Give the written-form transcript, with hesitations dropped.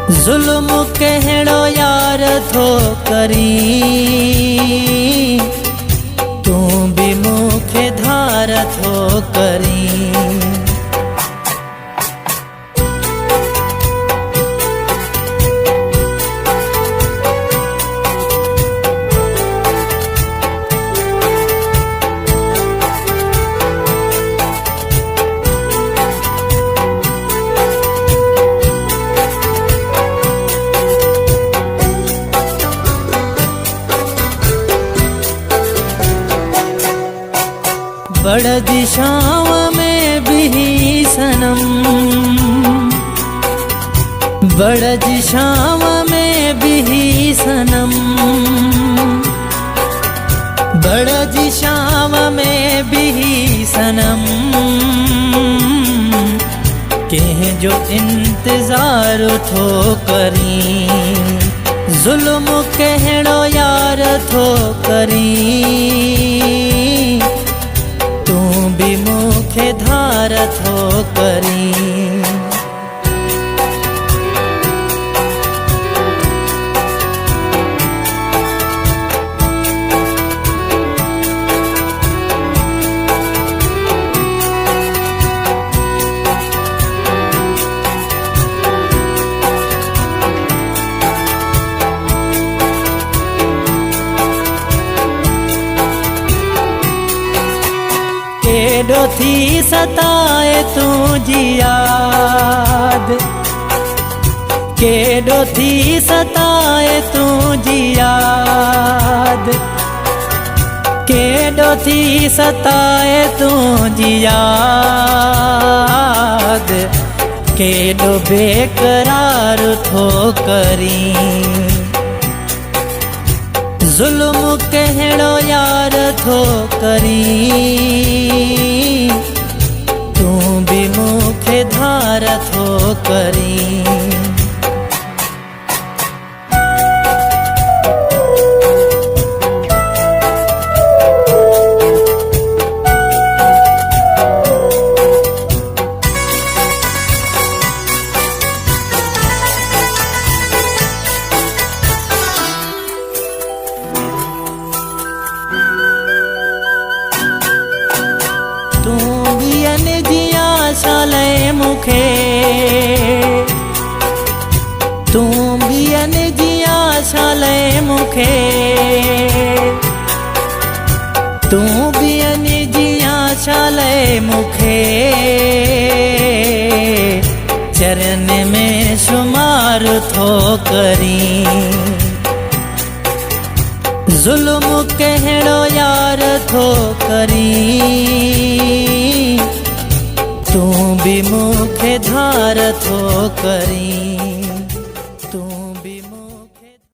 जुल्म कहड़ो यार थो करी, तू भी मुखे धार थो करी। बड़ दिशाओं में भी सनम, बड़ दिशाओं में भी सनम, बड़ दिशाओं में भी सनम, के जो इंतजार थो करी। जुल्म कहड़ो यार थो करी, तू भी मुखे धार थो करी। केडो थी सताए तुझी याद, केडो थी सताए तुझी याद, केडो थी सताए तुझी याद, केडो बेकरार थो करी। जुल्म कहड़ो यार थो करी, तू भी मुखे धार थो करी। तू भी जिया शाले मुखे, तू भी जिया शाले मुखे, तू भी जिया शाले मुखे, चरण में शुमार थो करी। जुल्म कहड़ो यार थो करी, तू भी मुखे धार थो करी।